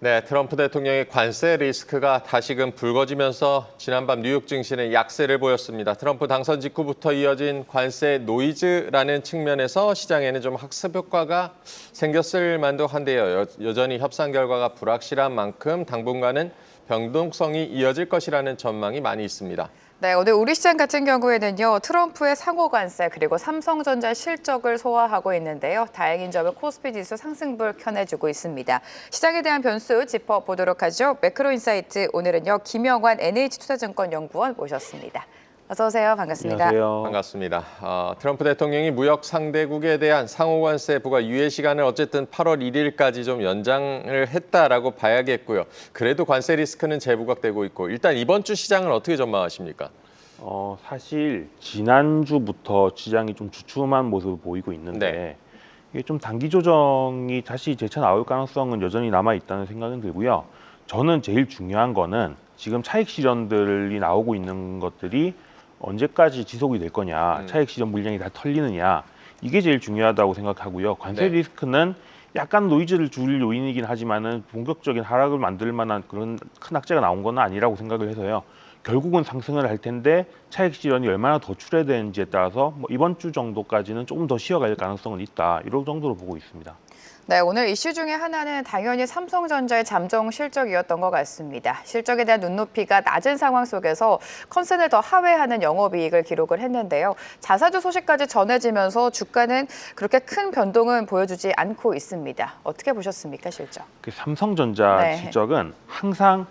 네, 트럼프 대통령의 관세 리스크가 다시금 불거지면서 지난밤 뉴욕 증시는 약세를 보였습니다. 트럼프 당선 직후부터 이어진 관세 노이즈라는 측면에서 시장에는 좀 학습 효과가 생겼을 만도 한데요. 여전히 협상 결과가 불확실한 만큼 당분간은 변동성이 이어질 것이라는 전망이 많이 있습니다. 네, 오늘 우리 시장 같은 경우에는요, 트럼프의 상호 관세 그리고 삼성전자 실적을 소화하고 있는데요. 다행인 점은 코스피 지수 상승불 켜내주고 있습니다. 시장에 대한 변수 짚어보도록 하죠. 매크로인사이트 오늘은요, 김영환 NH투자증권 연구원 모셨습니다. 어서 오세요. 반갑습니다. 안녕하세요. 반갑습니다. 트럼프 대통령이 무역 상대국에 대한 상호관세 부과 유예 시간을 어쨌든 8월 1일까지 좀 연장을 했다라고 봐야겠고요. 그래도 관세 리스크는 재부각되고 있고 일단 이번 주 시장은 어떻게 전망하십니까? 사실 지난주부터 시장이 좀 주춤한 모습을 보이고 있는데 네. 이게 좀 단기 조정이 다시 재차 나올 가능성은 여전히 남아 있다는 생각은 들고요. 저는 제일 중요한 거는 지금 차익 실현들이 나오고 있는 것들이 언제까지 지속이 될 거냐, 차익 실현 물량이 다 털리느냐, 이게 제일 중요하다고 생각하고요. 관세 네. 리스크는 약간 노이즈를 줄 요인이긴 하지만은 본격적인 하락을 만들 만한 그런 큰 악재가 나온 건 아니라고 생각을 해서요. 결국은 상승을 할 텐데 차익 실현이 얼마나 더 출회되는지에 따라서 이번 주 정도까지는 조금 더 쉬어갈 가능성은 있다. 이런 정도로 보고 있습니다. 네, 오늘 이슈 중에 하나는 당연히 삼성전자의 잠정 실적이었던 것 같습니다. 실적에 대한 눈높이가 낮은 상황 속에서 컨센을 더 하회하는 영업이익을 기록을 했는데요. 자사주 소식까지 전해지면서 주가는 그렇게 큰 변동은 보여주지 않고 있습니다. 어떻게 보셨습니까, 실적? 그 삼성전자 네. 실적은 항상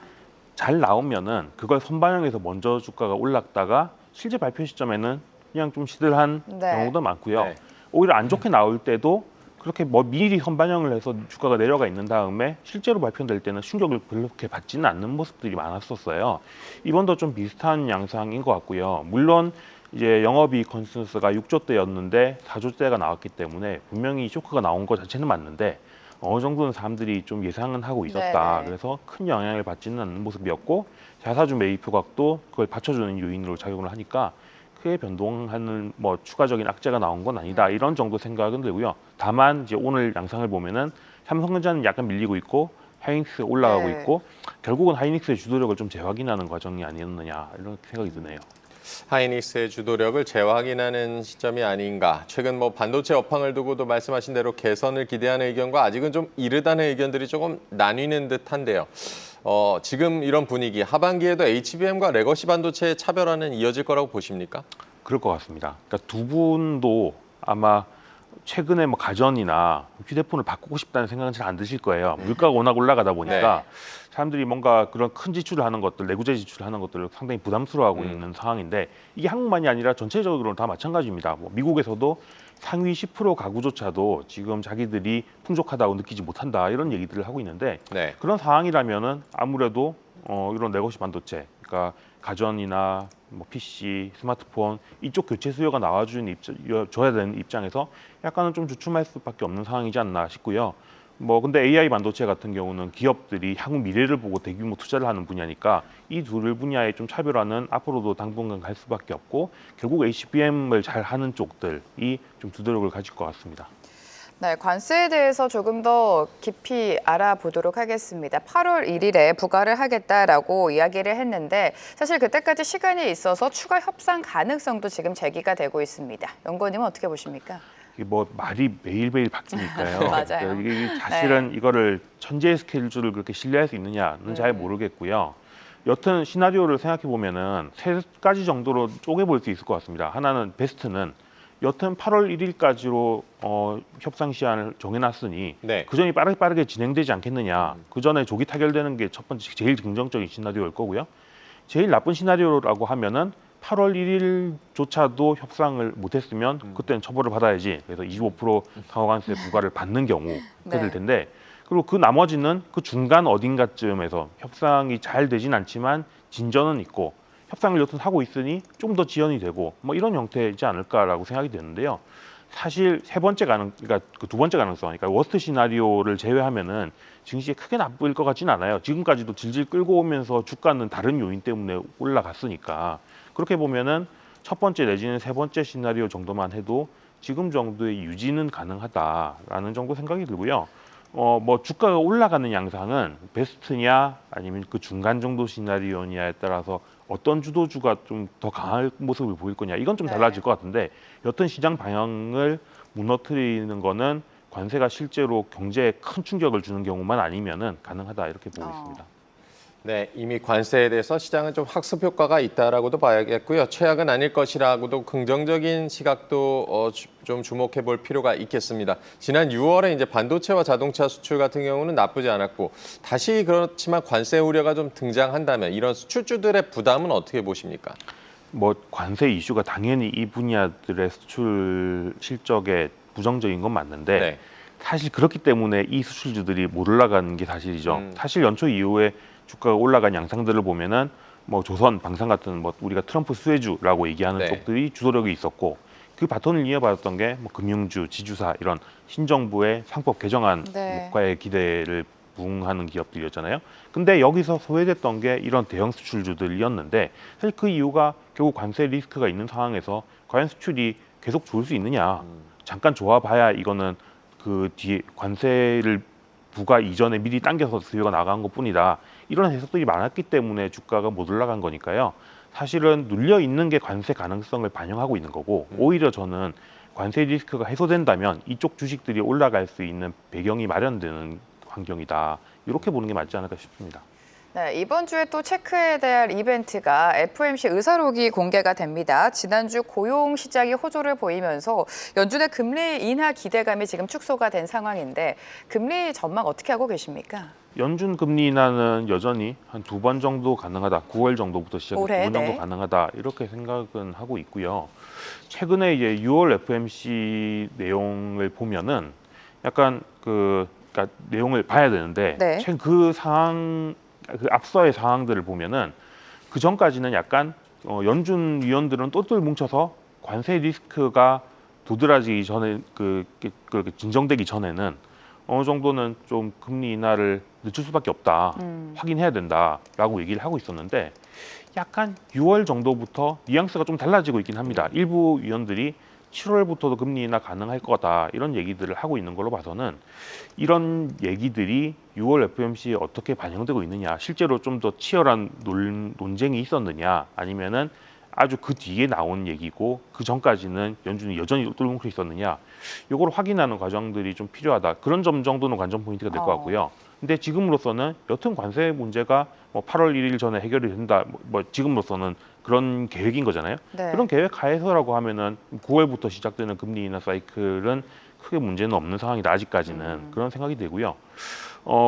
잘 나오면은 그걸 선반영해서 먼저 주가가 올랐다가 실제 발표 시점에는 그냥 좀 시들한 네. 경우도 많고요. 네. 오히려 안 좋게 나올 때도 그렇게 미리 선반영을 해서 주가가 내려가 있는 다음에 실제로 발표될 때는 충격을 그렇게 받지는 않는 모습들이 많았었어요. 이번도 좀 비슷한 양상인 것 같고요. 물론 이제 영업이익 컨센서스가 6조대였는데 4조대가 나왔기 때문에 분명히 쇼크가 나온 것 자체는 맞는데 어느 정도는 사람들이 좀 예상은 하고 있었다. 네네. 그래서 큰 영향을 받지는 않는 모습이었고 자사주 매입 효과도 그걸 받쳐주는 요인으로 작용을 하니까 크게 변동하는 추가적인 악재가 나온 건 아니다. 이런 정도 생각은 들고요. 다만 이제 오늘 양상을 보면은 삼성전자는 약간 밀리고 있고 하이닉스 올라가고 네. 있고 결국은 하이닉스의 주도력을 좀 재확인하는 과정이 아니었느냐 이런 생각이 드네요. 하이닉스의 주도력을 재확인하는 시점이 아닌가. 최근 반도체 업황을 두고도 말씀하신 대로 개선을 기대하는 의견과 아직은 좀 이르다는 의견들이 조금 나뉘는 듯한데요. 지금 이런 분위기, 하반기에도 HBM과 레거시 반도체의 차별화는 이어질 거라고 보십니까? 그럴 것 같습니다. 그러니까 두 분도 아마 최근에 가전이나 휴대폰을 바꾸고 싶다는 생각은 잘 안 드실 거예요. 물가가 워낙 올라가다 보니까 사람들이 뭔가 그런 큰 지출을 하는 것들, 내구재 지출을 하는 것들을 상당히 부담스러워하고 있는 상황인데 이게 한국만이 아니라 전체적으로 다 마찬가지입니다. 미국에서도 상위 10% 가구조차도 지금 자기들이 풍족하다고 느끼지 못한다 이런 얘기들을 하고 있는데 네. 그런 상황이라면은 아무래도 이런 레거시 반도체, 그러니까 가전이나 PC, 스마트폰 이쪽 교체 수요가 줘야 되는 입장에서 약간은 좀 주춤할 수밖에 없는 상황이지 않나 싶고요. 근데 AI 반도체 같은 경우는 기업들이 향후 미래를 보고 대규모 투자를 하는 분야니까 이 둘 분야의 좀 차별화는 앞으로도 당분간 갈 수밖에 없고 결국 HBM을 잘 하는 쪽들이 좀 주도력을 가질 것 같습니다. 네, 관세에 대해서 조금 더 깊이 알아보도록 하겠습니다. 8월 1일에 부과를 하겠다라고 이야기를 했는데 사실 그때까지 시간이 있어서 추가 협상 가능성도 지금 제기가 되고 있습니다. 연구원님은 어떻게 보십니까? 이게 말이 매일매일 바뀌니까요. 맞아요. 그러니까 이게 사실은 이거를 천재 스케줄을 그렇게 신뢰할 수 있느냐는 잘 모르겠고요. 여튼 시나리오를 생각해 보면은 세 가지 정도로 쪼개볼 수 있을 것 같습니다. 하나는 베스트는 여튼 8월 1일까지로 협상 시한을 정해놨으니 네. 그 전이 빠르게 진행되지 않겠느냐. 그 전에 조기 타결되는 게 첫 번째 제일 긍정적인 시나리오일 거고요. 제일 나쁜 시나리오라고 하면은 8월 1일조차도 협상을 못했으면 그때는 처벌을 받아야지. 그래서 25% 상호관세 부과를 받는 경우가 네. 될 텐데 그리고 그 나머지는 그 중간 어딘가쯤에서 협상이 잘 되진 않지만 진전은 있고 협상을 여튼 하고 있으니 좀 더 지연이 되고 이런 형태이지 않을까라고 생각이 되는데요. 사실 그러니까 그 두 번째 가능성, 그러니까 워스트 시나리오를 제외하면은 증시에 크게 나쁠 것 같지는 않아요. 지금까지도 질질 끌고 오면서 주가는 다른 요인 때문에 올라갔으니까 그렇게 보면은 첫 번째 내지는 세 번째 시나리오 정도만 해도 지금 정도의 유지는 가능하다라는 정도 생각이 들고요. 뭐 주가가 올라가는 양상은 베스트냐 아니면 그 중간 정도 시나리오냐에 따라서 어떤 주도주가 좀 더 강한 모습을 보일 거냐 이건 좀 네. 달라질 것 같은데 여튼 시장 방향을 무너뜨리는 거는 관세가 실제로 경제에 큰 충격을 주는 경우만 아니면은 가능하다 이렇게 보고 있습니다. 네, 이미 관세에 대해서 시장은 좀 학습 효과가 있다라고도 봐야겠고요. 최악은 아닐 것이라고도 긍정적인 시각도 좀 주목해 볼 필요가 있겠습니다. 지난 6월에 이제 반도체와 자동차 수출 같은 경우는 나쁘지 않았고 다시 그렇지만 관세 우려가 좀 등장한다면 이런 수출주들의 부담은 어떻게 보십니까? 뭐 관세 이슈가 당연히 이 분야들의 수출 실적에 부정적인 건 맞는데 네. 사실 그렇기 때문에 이 수출주들이 못 올라가는 게 사실이죠. 사실 연초 이후에 주가가 올라간 양상들을 보면은 뭐 조선, 방산 같은 뭐 우리가 트럼프 수혜주라고 얘기하는 네. 쪽들이 주도력이 있었고 그 바톤을 이어받았던 게 뭐 금융주, 지주사 이런 신정부의 상법 개정안과의 기대를 부응하는 기업들이었잖아요. 근데 여기서 소외됐던 게 이런 대형 수출주들이었는데 사실 그 이유가 결국 관세 리스크가 있는 상황에서 과연 수출이 계속 좋을 수 있느냐. 잠깐 좋아봐야 이거는 그 뒤에 관세를 부과 이전에 미리 당겨서 수요가 나간 것뿐이다. 이런 해석들이 많았기 때문에 주가가 못 올라간 거니까요. 사실은 눌려 있는 게 관세 가능성을 반영하고 있는 거고 오히려 저는 관세 리스크가 해소된다면 이쪽 주식들이 올라갈 수 있는 배경이 마련되는 환경이다. 이렇게 보는 게 맞지 않을까 싶습니다. 네, 이번 주에 또 체크해야 될 이벤트가 FOMC 의사록이 공개가 됩니다. 지난주 고용 시장이 호조를 보이면서 연준의 금리 인하 기대감이 지금 축소가 된 상황인데 금리 전망 어떻게 하고 계십니까? 연준 금리 인하는 여전히 한 2번 정도 가능하다. 9월 정도부터 시작해서 올해, 2번 정도 네. 가능하다. 이렇게 생각은 하고 있고요. 최근에 이제 6월 FOMC 내용을 보면은 약간 그러니까 내용을 봐야 되는데 네. 최근 그 상황 그 앞서의 상황들을 보면은 그 전까지는 약간 연준 위원들은 똘똘 뭉쳐서 관세 리스크가 도드라지기 전에 그 진정되기 전에는 어느 정도는 좀 금리 인하를 늦출 수밖에 없다. 확인해야 된다라고 얘기를 하고 있었는데 약간 6월 정도부터 뉘앙스가 좀 달라지고 있긴 합니다. 일부 위원들이 7월부터도 금리 인하 가능할 거다 이런 얘기들을 하고 있는 걸로 봐서는 이런 얘기들이 6월 FOMC에 어떻게 반영되고 있느냐 실제로 좀 더 치열한 논쟁이 있었느냐 아니면은 아주 그 뒤에 나온 얘기고 그 전까지는 연준이 여전히 똘뭉쳐 있었느냐 이걸 확인하는 과정들이 좀 필요하다 그런 점 정도는 관전 포인트가 될 것 같고요. 근데 지금으로서는 여튼 관세 문제가 뭐 8월 1일 전에 해결이 된다 뭐 지금으로서는 그런 계획인 거잖아요. 네. 그런 계획 하에서라고 하면은 9월부터 시작되는 금리 인하 사이클은 크게 문제는 없는 상황이다 아직까지는 그런 생각이 들고요.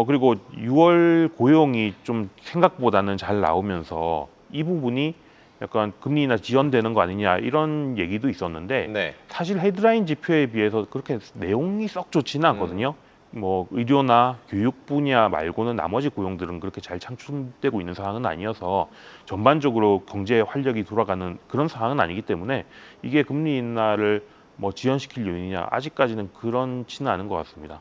그리고 6월 고용이 좀 생각보다는 잘 나오면서 이 부분이 약간 금리 인하 지연되는 거 아니냐 이런 얘기도 있었는데 네. 사실 헤드라인 지표에 비해서 그렇게 내용이 썩 좋지는 않거든요. 뭐 의료나 교육 분야 말고는 나머지 고용들은 그렇게 잘 창출되고 있는 상황은 아니어서 전반적으로 경제의 활력이 돌아가는 그런 상황은 아니기 때문에 이게 금리 인하를 뭐 지연시킬 요인이냐 아직까지는 그렇지는 않은 것 같습니다.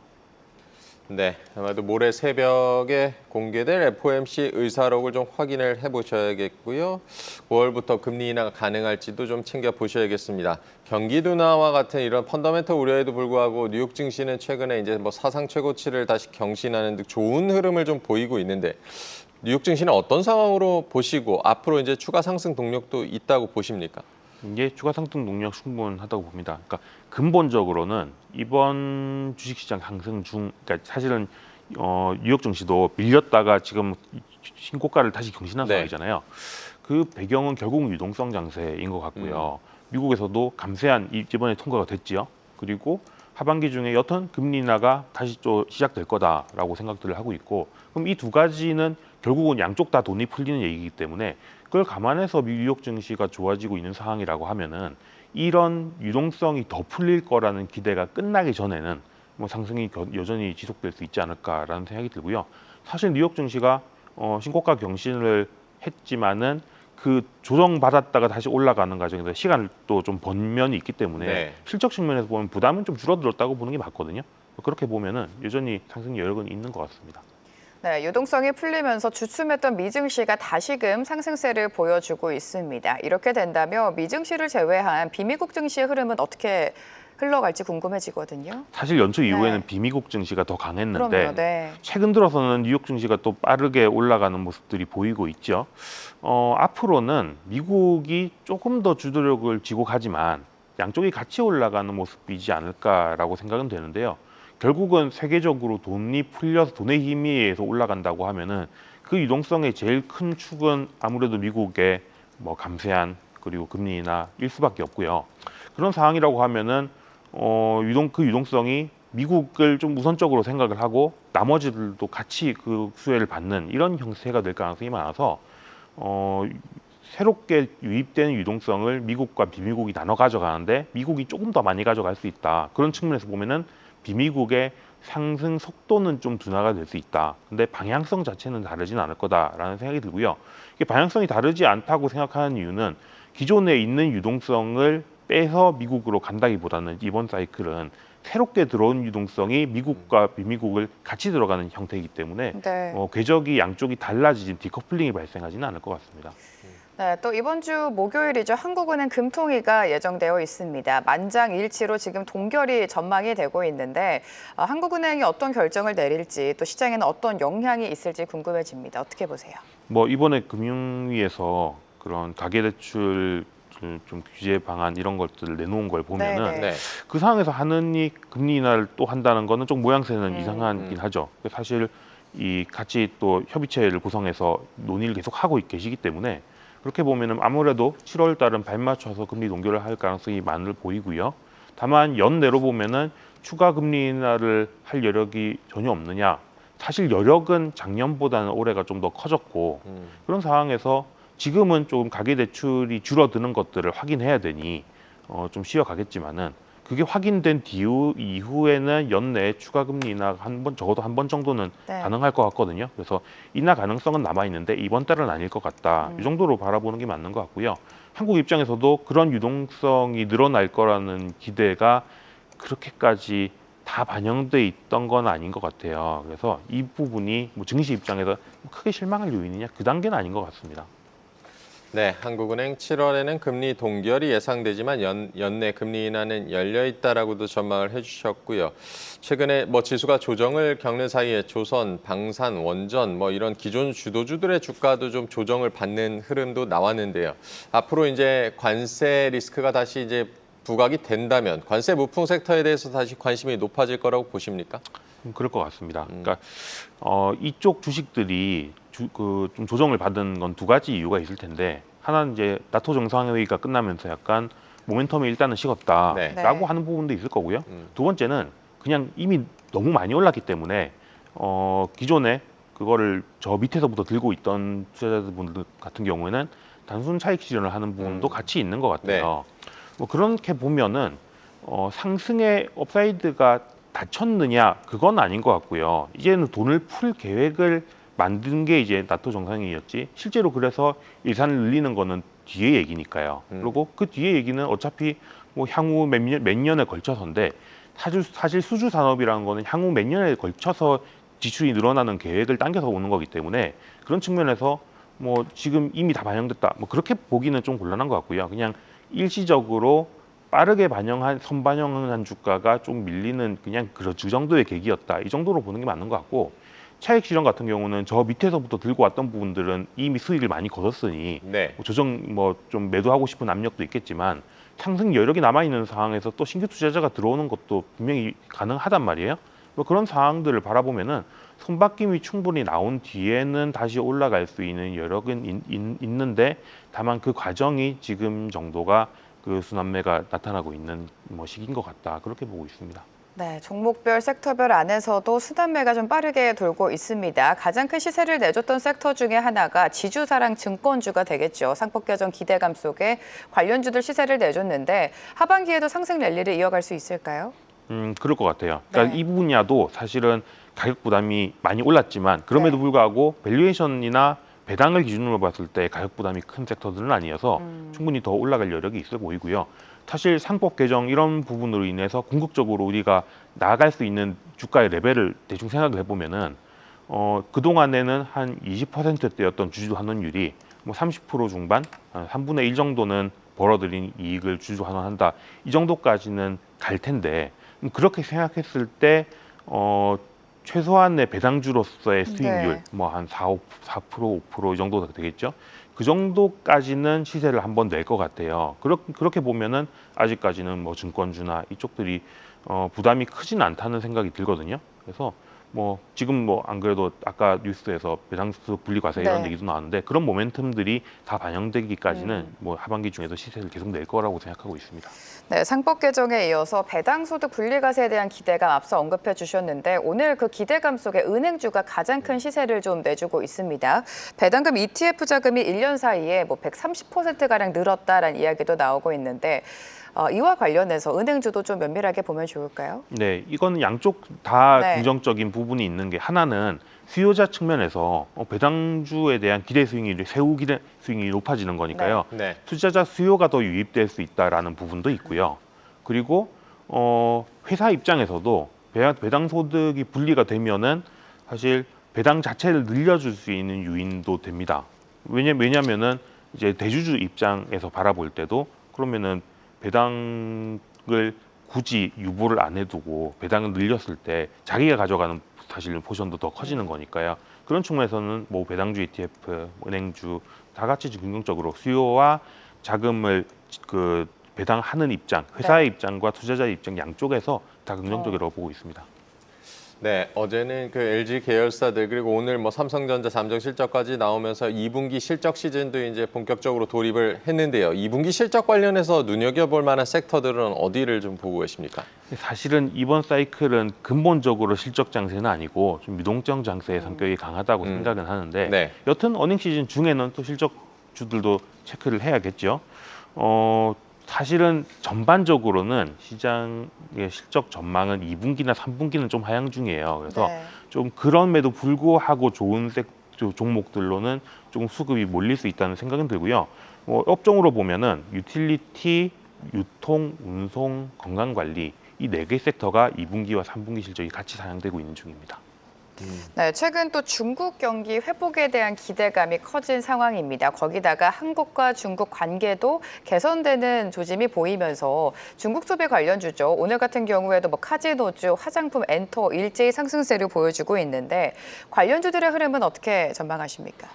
네, 아마도 모레 새벽에 공개될 FOMC 의사록을 좀 확인을 해보셔야겠고요. 9월부터 금리 인하가 가능할지도 좀 챙겨보셔야겠습니다. 경기 둔화와 같은 이런 펀더멘털 우려에도 불구하고 뉴욕 증시는 최근에 이제 뭐 사상 최고치를 다시 경신하는 등 좋은 흐름을 좀 보이고 있는데 뉴욕 증시는 어떤 상황으로 보시고 앞으로 이제 추가 상승 동력도 있다고 보십니까? 이게 추가 상승 동력 충분하다고 봅니다. 그러니까 근본적으로는 이번 주식시장 상승 중, 그러니까 사실은 뉴욕 증시도 밀렸다가 지금 신고가를 다시 경신한 네. 상황이잖아요. 그 배경은 결국 유동성 장세인 것 같고요. 미국에서도 감세안 이번에 통과가 됐지요. 그리고 하반기 중에 여튼 금리 인하가 다시 또 시작될 거다라고 생각들을 하고 있고 그럼 이 두 가지는 결국은 양쪽 다 돈이 풀리는 얘기이기 때문에 그걸 감안해서 뉴욕 증시가 좋아지고 있는 상황이라고 하면은 이런 유동성이 더 풀릴 거라는 기대가 끝나기 전에는 뭐 상승이 여전히 지속될 수 있지 않을까라는 생각이 들고요. 사실 뉴욕 증시가 신고가 경신을 했지만은 그 조정받았다가 다시 올라가는 과정에서 시간을 또 좀 번 면이 있기 때문에 네. 실적 측면에서 보면 부담은 좀 줄어들었다고 보는 게 맞거든요. 그렇게 보면은 여전히 상승 여력은 있는 것 같습니다. 네, 유동성이 풀리면서 주춤했던 미증시가 다시금 상승세를 보여주고 있습니다. 이렇게 된다면 미증시를 제외한 비미국 증시의 흐름은 어떻게 흘러갈지 궁금해지거든요. 사실 연초 이후에는 네. 비미국 증시가 더 강했는데 그럼요. 네. 최근 들어서는 뉴욕 증시가 또 빠르게 올라가는 모습들이 보이고 있죠. 앞으로는 미국이 조금 더 주도력을 쥐고 가지만 양쪽이 같이 올라가는 모습이지 않을까라고 생각은 되는데요. 결국은 세계적으로 돈이 풀려서 돈의 힘에 의해서 올라간다고 하면은 그 유동성의 제일 큰 축은 아무래도 미국의 뭐 감세한 그리고 금리 인하일 수밖에 없고요. 그런 상황이라고 하면은 그 유동성이 미국을 좀 우선적으로 생각을 하고 나머지들도 같이 그 수혜를 받는 이런 형태가 될 가능성이 많아서 새롭게 유입된 유동성을 미국과 비미국이 나눠 가져가는데 미국이 조금 더 많이 가져갈 수 있다. 그런 측면에서 보면은 비미국의 상승 속도는 좀 둔화가 될 수 있다. 근데 방향성 자체는 다르진 않을 거다라는 생각이 들고요. 이게 방향성이 다르지 않다고 생각하는 이유는 기존에 있는 유동성을 빼서 미국으로 간다기보다는 이번 사이클은 새롭게 들어온 유동성이 미국과 비미국을 같이 들어가는 형태이기 때문에 네. 궤적이 양쪽이 달라지진 디커플링이 발생하지는 않을 것 같습니다. 네, 또 이번 주 목요일이죠. 한국은행 금통위가 예정되어 있습니다. 만장일치로 지금 동결이 전망이 되고 있는데 한국은행이 어떤 결정을 내릴지 또 시장에는 어떤 영향이 있을지 궁금해집니다. 어떻게 보세요? 뭐 이번에 금융위에서 그런 가계대출 좀 규제 방안 이런 것들을 내놓은 걸 보면은 네. 네. 그 상황에서 하느니 금리 인하를 또 한다는 거는 좀 모양새는 이상하긴 하죠. 사실 이 같이 또 협의체를 구성해서 논의를 계속 하고 계시기 때문에 그렇게 보면은 아무래도 7월 달은 발맞춰서 금리 동결을 할 가능성이 많을 보이고요. 다만 연내로 보면은 추가 금리 인하를 할 여력이 전혀 없느냐? 사실 여력은 작년보다는 올해가 좀 더 커졌고 그런 상황에서 지금은 조금 가계대출이 줄어드는 것들을 확인해야 되니 좀 쉬어가겠지만은 그게 확인된 이후에는 연내에 추가 금리 인하가 적어도 한 번 정도는 네. 가능할 것 같거든요. 그래서 인하 가능성은 남아 있는데 이번 달은 아닐 것 같다. 이 정도로 바라보는 게 맞는 것 같고요. 한국 입장에서도 그런 유동성이 늘어날 거라는 기대가 그렇게까지 다 반영돼 있던 건 아닌 것 같아요. 그래서 이 부분이 뭐 증시 입장에서 크게 실망할 요인이냐 그 단계는 아닌 것 같습니다. 네, 한국은행 7월에는 금리 동결이 예상되지만 연내 금리 인하는 열려 있다라고도 전망을 해주셨고요. 최근에 뭐 지수가 조정을 겪는 사이에 조선, 방산, 원전 뭐 이런 기존 주도주들의 주가도 좀 조정을 받는 흐름도 나왔는데요. 앞으로 이제 관세 리스크가 다시 이제 부각이 된다면 관세 무풍 섹터에 대해서 다시 관심이 높아질 거라고 보십니까? 그럴 것 같습니다. 그러니까 이쪽 주식들이 좀 조정을 받은 건 두 가지 이유가 있을 텐데 하나는 이제 나토 정상회의가 끝나면서 약간 모멘텀이 일단은 식었다라고 네. 하는 부분도 있을 거고요. 두 번째는 그냥 이미 너무 많이 올랐기 때문에 기존에 그거를 저 밑에서부터 들고 있던 투자자분들 같은 경우에는 단순 차익 실현을 하는 부분도 같이 있는 것 같아요. 뭐 그렇게 보면은 상승의 업사이드가 닫혔느냐 그건 아닌 것 같고요. 이제는 돈을 풀 계획을 만든 게 이제 나토 정상회의였지 실제로 그래서 예산을 늘리는 거는 뒤에 얘기니까요. 그리고 그 뒤에 얘기는 어차피 뭐 향후 몇 년에 걸쳐서인데 사실 수주 산업이라는 거는 향후 몇 년에 걸쳐서 지출이 늘어나는 계획을 당겨서 오는 거기 때문에 그런 측면에서 뭐 지금 이미 다 반영됐다 뭐 그렇게 보기는 좀 곤란한 것 같고요. 그냥 일시적으로 빠르게 선반영한 주가가 좀 밀리는 그냥 그 정도의 계기였다. 이 정도로 보는 게 맞는 것 같고 차익 실현 같은 경우는 저 밑에서부터 들고 왔던 부분들은 이미 수익을 많이 거뒀으니 네. 뭐 조정 뭐 좀 매도하고 싶은 압력도 있겠지만 상승 여력이 남아 있는 상황에서 또 신규 투자자가 들어오는 것도 분명히 가능하단 말이에요. 뭐 그런 상황들을 바라보면은 손바뀜이 충분히 나온 뒤에는 다시 올라갈 수 있는 여력은 있는데 다만 그 과정이 지금 정도가 그 순환매가 나타나고 있는 뭐 시기인 것 같다 그렇게 보고 있습니다. 네, 종목별, 섹터별 안에서도 순환매가 좀 빠르게 돌고 있습니다. 가장 큰 시세를 내줬던 섹터 중에 하나가 지주사랑 증권주가 되겠죠. 상법 개정 기대감 속에 관련주들 시세를 내줬는데 하반기에도 상승 랠리를 이어갈 수 있을까요? 그럴 것 같아요. 그러니까 네. 이 분야도 사실은 가격 부담이 많이 올랐지만 그럼에도 네. 불구하고 밸류에이션이나 배당을 기준으로 봤을 때 가격 부담이 큰 섹터들은 아니어서 충분히 더 올라갈 여력이 있어 보이고요. 사실 상법 개정 이런 부분으로 인해서 궁극적으로 우리가 나아갈 수 있는 주가의 레벨을 대충 생각을 해보면은 그동안에는 한 20%대였던 주주 환원율이 뭐 30% 중반, 한 3분의 1 정도는 벌어들인 이익을 주주 환원한다. 이 정도까지는 갈 텐데 그렇게 생각했을 때 최소한의 배당주로서의 수익률 네. 뭐 한 4%, 5%이 정도 되겠죠. 그 정도까지는 시세를 한번 낼 것 같아요. 그렇게 보면은 아직까지는 뭐 증권주나 이쪽들이 부담이 크진 않다는 생각이 들거든요. 그래서 뭐 지금 뭐 안 그래도 아까 뉴스에서 배당수 분리 과세 이런 네. 얘기도 나왔는데 그런 모멘텀들이 다 반영되기까지는 뭐 하반기 중에도 시세를 계속 낼 거라고 생각하고 있습니다. 네, 상법 개정에 이어서 배당소득 분리과세에 대한 기대감 앞서 언급해 주셨는데 오늘 그 기대감 속에 은행주가 가장 큰 시세를 좀 내주고 있습니다. 배당금 ETF 자금이 1년 사이에 뭐 130%가량 늘었다라는 이야기도 나오고 있는데 이와 관련해서 은행주도 좀 면밀하게 보면 좋을까요? 네, 이거는 양쪽 다 네. 긍정적인 부분이 있는 게 하나는 수요자 측면에서 배당주에 대한 기대 수익률이 세후 기대 수익률이 높아지는 거니까요. 네. 투자자 수요가 더 유입될 수 있다라는 부분도 있고요. 그리고 회사 입장에서도 배당 소득이 분리가 되면은 사실 배당 자체를 늘려줄 수 있는 요인도 됩니다. 왜냐면은 이제 대주주 입장에서 바라볼 때도 그러면은 배당을 굳이 유보를 안 해두고 배당을 늘렸을 때 자기가 가져가는 사실 포션도 더 커지는 거니까요. 그런 측면에서는 뭐 배당주 ETF, 은행주 다 같이 긍정적으로 수요와 자금을 그 배당하는 입장, 회사의 입장과 투자자의 입장 양쪽에서 다 긍정적으로 보고 있습니다. 네, 어제는 그 LG 계열사들 그리고 오늘 뭐 삼성전자 잠정 실적까지 나오면서 2분기 실적 시즌도 이제 본격적으로 돌입을 했는데요. 2분기 실적 관련해서 눈여겨볼 만한 섹터들은 어디를 좀 보고 계십니까? 사실은 이번 사이클은 근본적으로 실적 장세는 아니고 좀 유동성 장세의 성격이 강하다고 생각은 하는데 네. 여튼 어닝 시즌 중에는 또 실적주들도 체크를 해야겠죠. 사실은 전반적으로는 시장의 실적 전망은 2분기나 3분기는 좀 하향 중이에요. 그래서 네. 좀 그럼에도 불구하고 좋은 종목들로는 조금 수급이 몰릴 수 있다는 생각은 들고요. 업종으로 보면은 유틸리티, 유통, 운송, 건강관리 이 4개 섹터가 2분기와 3분기 실적이 같이 상향되고 있는 중입니다. 네, 최근 또 중국 경기 회복에 대한 기대감이 커진 상황입니다. 거기다가 한국과 중국 관계도 개선되는 조짐이 보이면서 중국 소비 관련주죠. 오늘 같은 경우에도 뭐 카지노주, 화장품, 엔터 일제히 상승세를 보여주고 있는데 관련주들의 흐름은 어떻게 전망하십니까?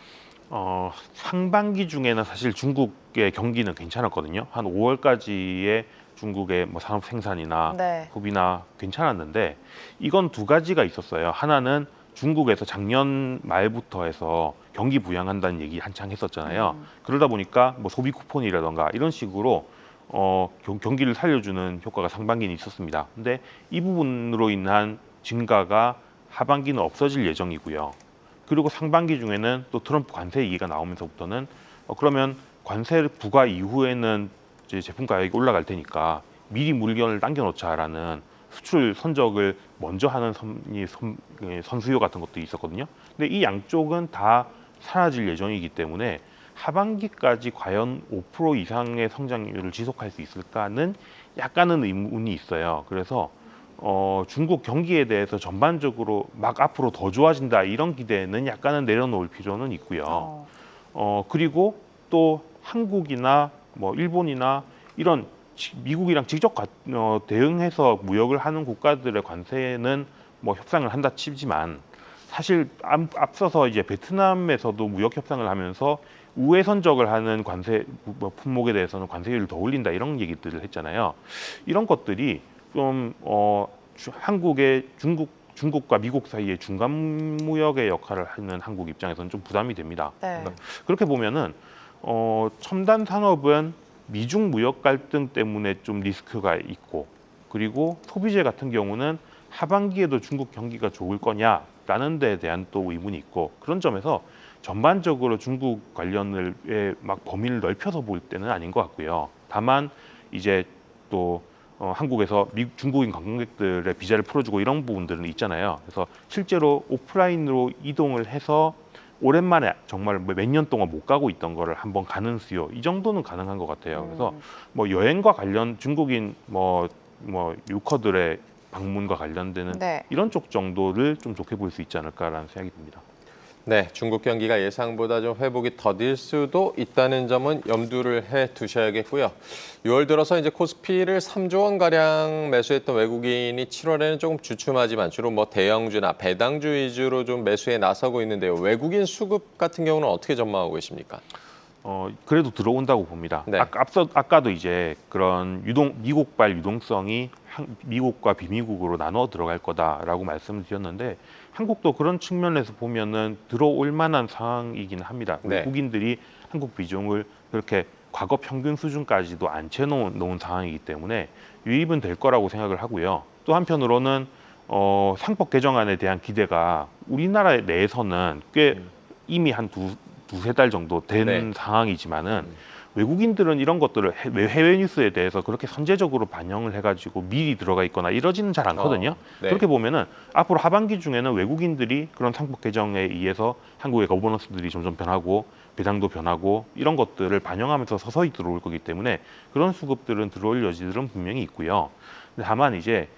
상반기 중에는 사실 중국의 경기는 괜찮았거든요. 한 5월까지의 중국의 뭐 산업 생산이나 네. 소비나 괜찮았는데 이건 두 가지가 있었어요. 하나는 중국에서 작년 말부터 해서 경기 부양한다는 얘기 한창 했었잖아요. 그러다 보니까 뭐 소비 쿠폰이라던가 이런 식으로 경기를 살려주는 효과가 상반기는 있었습니다. 근데 이 부분으로 인한 증가가 하반기는 없어질 예정이고요. 그리고 상반기 중에는 또 트럼프 관세 얘기가 나오면서부터는 그러면 관세 부과 이후에는 이제 제품 가격이 올라갈 테니까 미리 물건을 당겨놓자라는 수출 선적을 먼저 하는 선수요 같은 것도 있었거든요. 근데 이 양쪽은 다 사라질 예정이기 때문에 하반기까지 과연 5% 이상의 성장률을 지속할 수 있을까는 약간은 의문이 있어요. 그래서 중국 경기에 대해서 전반적으로 막 앞으로 더 좋아진다 이런 기대는 약간은 내려놓을 필요는 있고요. 그리고 또 한국이나 뭐 일본이나 이런 미국이랑 직접 대응해서 무역을 하는 국가들의 관세는 뭐 협상을 한다 치지만 사실 앞서서 이제 베트남에서도 무역 협상을 하면서 우회 선적을 하는 관세 품목에 대해서는 관세율을 더 올린다 이런 얘기들을 했잖아요. 이런 것들이 좀 한국의 중국과 미국 사이의 중간 무역의 역할을 하는 한국 입장에서는 좀 부담이 됩니다. 네. 그러니까 그렇게 보면은 첨단 산업은 미중 무역 갈등 때문에 좀 리스크가 있고 그리고 소비재 같은 경우는 하반기에도 중국 경기가 좋을 거냐라는 데에 대한 또 의문이 있고 그런 점에서 전반적으로 중국 관련을 막 범위를 넓혀서 볼 때는 아닌 것 같고요. 다만 이제 또 한국에서 중국인 관광객들의 비자를 풀어주고 이런 부분들은 있잖아요. 그래서 실제로 오프라인으로 이동을 해서 오랜만에 정말 몇 년 동안 못 가고 있던 거를 한번 가는 수요 이 정도는 가능한 것 같아요. 그래서 뭐 여행과 관련 중국인 뭐 유커들의 방문과 관련되는 네. 이런 쪽 정도를 좀 좋게 볼 수 있지 않을까라는 생각이 듭니다. 네, 중국 경기가 예상보다 좀 회복이 더딜 수도 있다는 점은 염두를 해 두셔야겠고요. 6월 들어서 이제 코스피를 3조 원 가량 매수했던 외국인이 7월에는 조금 주춤하지만 주로 뭐 대형주나 배당주 위주로 좀 매수에 나서고 있는데요. 외국인 수급 같은 경우는 어떻게 전망하고 계십니까? 그래도 들어온다고 봅니다. 네. 아까도 이제 그런 미국발 유동성이 미국과 비미국으로 나눠 들어갈 거다라고 말씀을 드렸는데 한국도 그런 측면에서 보면은 들어올 만한 상황이긴 합니다. 네. 외국인들이 한국 비중을 그렇게 과거 평균 수준까지도 안 채놓은 상황이기 때문에 유입은 될 거라고 생각을 하고요. 또 한편으로는 상법 개정안에 대한 기대가 우리나라 내에서는 꽤 이미 한 두세 달 정도 된 네. 상황이지만은 외국인들은 이런 것들을 해외 뉴스에 대해서 그렇게 선제적으로 반영을 해가지고 미리 들어가 있거나 이러지는 잘 않거든요. 네. 그렇게 보면은 앞으로 하반기 중에는 외국인들이 그런 상법 개정에 의해서 한국의 거버넌스들이 점점 변하고 배당도 변하고 이런 것들을 반영하면서 서서히 들어올 거기 때문에 그런 수급들은 들어올 여지들은 분명히 있고요. 근데 다만 이제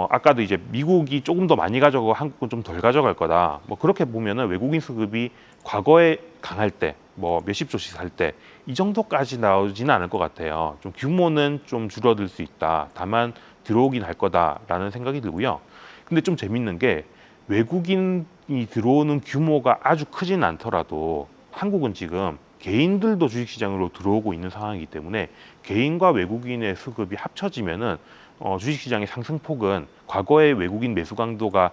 아까도 이제 미국이 조금 더 많이 가져가고 한국은 좀 덜 가져갈 거다. 뭐 그렇게 보면은 외국인 수급이 과거에 강할 때 뭐 몇십 조씩 살 때 이 정도까지 나오지는 않을 것 같아요. 좀 규모는 좀 줄어들 수 있다. 다만 들어오긴 할 거다라는 생각이 들고요. 근데 좀 재밌는 게 외국인이 들어오는 규모가 아주 크진 않더라도 한국은 지금 개인들도 주식시장으로 들어오고 있는 상황이기 때문에 개인과 외국인의 수급이 합쳐지면은 주식시장의 상승폭은 과거의 외국인 매수 강도가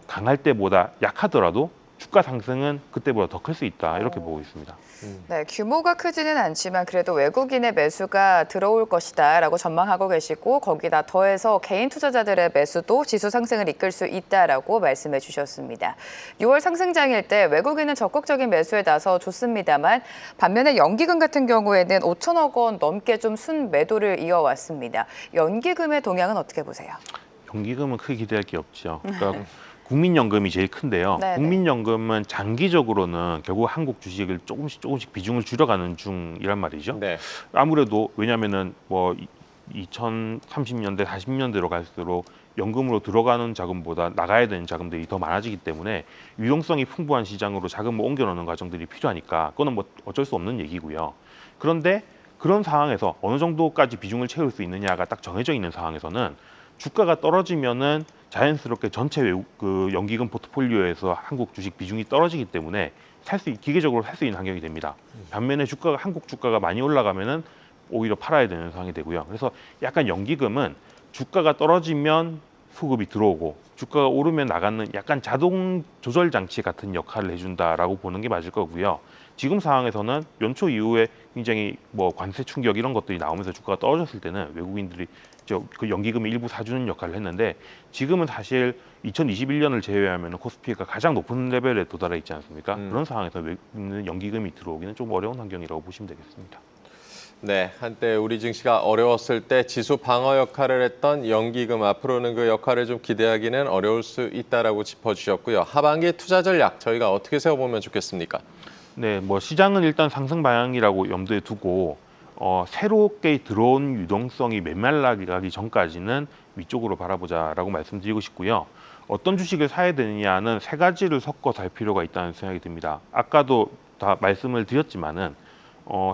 강할 때보다 약하더라도 주가 상승은 그때보다 더 클 수 있다 이렇게 보고 있습니다. 네, 규모가 크지는 않지만 그래도 외국인의 매수가 들어올 것이다라고 전망하고 계시고 거기다 더해서 개인 투자자들의 매수도 지수 상승을 이끌 수 있다라고 말씀해 주셨습니다. 6월 상승장일 때 외국인은 적극적인 매수에 나서 좋습니다만 반면에 연기금 같은 경우에는 5천억 원 넘게 좀 순매도를 이어왔습니다. 연기금의 동향은 어떻게 보세요? 연기금은 크게 기대할 게 없죠. 그러니까 국민연금이 제일 큰데요. 네네. 국민연금은 장기적으로는 결국 한국 주식을 조금씩 비중을 줄여가는 중이란 말이죠. 네. 아무래도 왜냐하면은 뭐 2030년대, 40년대로 갈수록 연금으로 들어가는 자금보다 나가야 되는 자금들이 더 많아지기 때문에 유동성이 풍부한 시장으로 자금을 옮겨놓는 과정들이 필요하니까 그거는 뭐 어쩔 수 없는 얘기고요. 그런데 그런 상황에서 어느 정도까지 비중을 채울 수 있느냐가 딱 정해져 있는 상황에서는 주가가 떨어지면은 자연스럽게 전체 그 연기금 포트폴리오에서 한국 주식 비중이 떨어지기 때문에 기계적으로 살 수 있는 환경이 됩니다. 반면에 한국 주가가 많이 올라가면은 오히려 팔아야 되는 상황이 되고요. 그래서 약간 연기금은 주가가 떨어지면 수급이 들어오고 주가가 오르면 나가는 약간 자동 조절 장치 같은 역할을 해준다라고 보는 게 맞을 거고요. 지금 상황에서는 연초 이후에 굉장히 뭐 관세 충격 이런 것들이 나오면서 주가가 떨어졌을 때는 외국인들이 그 연기금이 일부 사주는 역할을 했는데 지금은 사실 2021년을 제외하면 코스피가 가장 높은 레벨에 도달해 있지 않습니까? 그런 상황에서 외국인 연기금이 들어오기는 좀 어려운 환경이라고 보시면 되겠습니다. 네, 한때 우리 증시가 어려웠을 때 지수 방어 역할을 했던 연기금 앞으로는 그 역할을 좀 기대하기는 어려울 수 있다라고 짚어주셨고요. 하반기 투자 전략 저희가 어떻게 세워보면 좋겠습니까? 네, 뭐 시장은 일단 상승 방향이라고 염두에 두고 새롭게 들어온 유동성이 메말라기 전까지는 위쪽으로 바라보자라고 말씀드리고 싶고요. 어떤 주식을 사야 되느냐는 세 가지를 섞어 살 필요가 있다는 생각이 듭니다. 아까도 다 말씀을 드렸지만은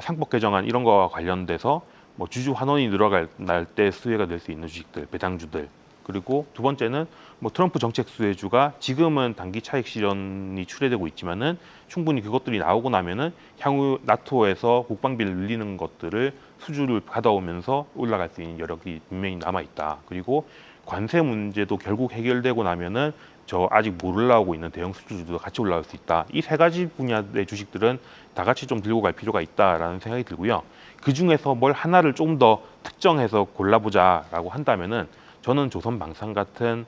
상법 개정안 이런 거와 관련돼서 뭐 주주 환원이 늘어날 때 수혜가 될 수 있는 주식들, 배당주들. 그리고 두 번째는 뭐 트럼프 정책 수혜주가 지금은 단기 차익 실현이 출해되고 있지만은 충분히 그것들이 나오고 나면은 향후 나토에서 국방비를 늘리는 것들을 수주를 받아오면서 올라갈 수 있는 여력이 분명히 남아 있다. 그리고 관세 문제도 결국 해결되고 나면은 저 아직 못 올라오고 있는 대형 수주주도 같이 올라올 수 있다. 이 세 가지 분야의 주식들은 다 같이 좀 들고 갈 필요가 있다라는 생각이 들고요. 그 중에서 뭘 하나를 좀 더 특정해서 골라보자라고 한다면은 저는 조선방산 같은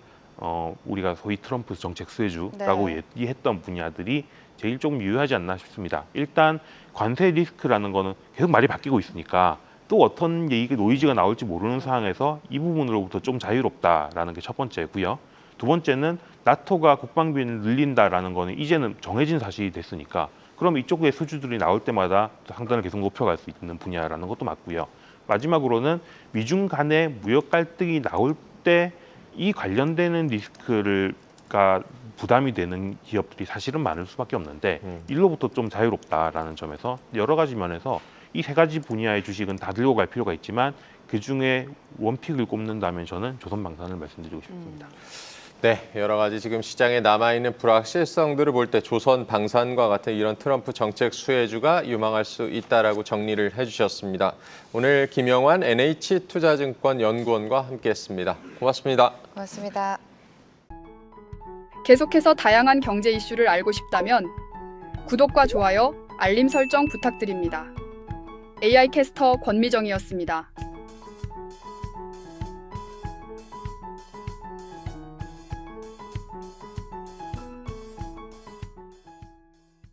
우리가 소위 트럼프 정책 수혜주라고 얘기했던 분야들이 제일 조금 유효하지 않나 싶습니다. 일단 관세 리스크라는 거는 계속 말이 바뀌고 있으니까 또 어떤 노이즈가 나올지 모르는 상황에서 이 부분으로부터 좀 자유롭다라는 게 첫 번째고요. 두 번째는 나토가 국방비를 늘린다라는 거는 이제는 정해진 사실이 됐으니까 그럼 이쪽의 수주들이 나올 때마다 상단을 계속 높여갈 수 있는 분야라는 것도 맞고요. 마지막으로는 미중 간의 무역 갈등이 나올 때 이 관련되는 리스크가 부담이 되는 기업들이 사실은 많을 수밖에 없는데 일로부터 좀 자유롭다라는 점에서 여러 가지 면에서 이 세 가지 분야의 주식은 다 들고 갈 필요가 있지만 그 중에 원픽을 꼽는다면 저는 조선방산을 말씀드리고 싶습니다. 네, 여러 가지 지금 시장에 남아있는 불확실성들을 볼 때 조선방산과 같은 이런 트럼프 정책 수혜주가 유망할 수 있다라고 정리를 해주셨습니다. 오늘 김영환 NH투자증권 연구원과 함께했습니다. 고맙습니다. 고맙습니다. 계속해서 다양한 경제 이슈를 알고 싶다면 구독과 좋아요, 알림 설정 부탁드립니다. AI 캐스터 권미정이었습니다.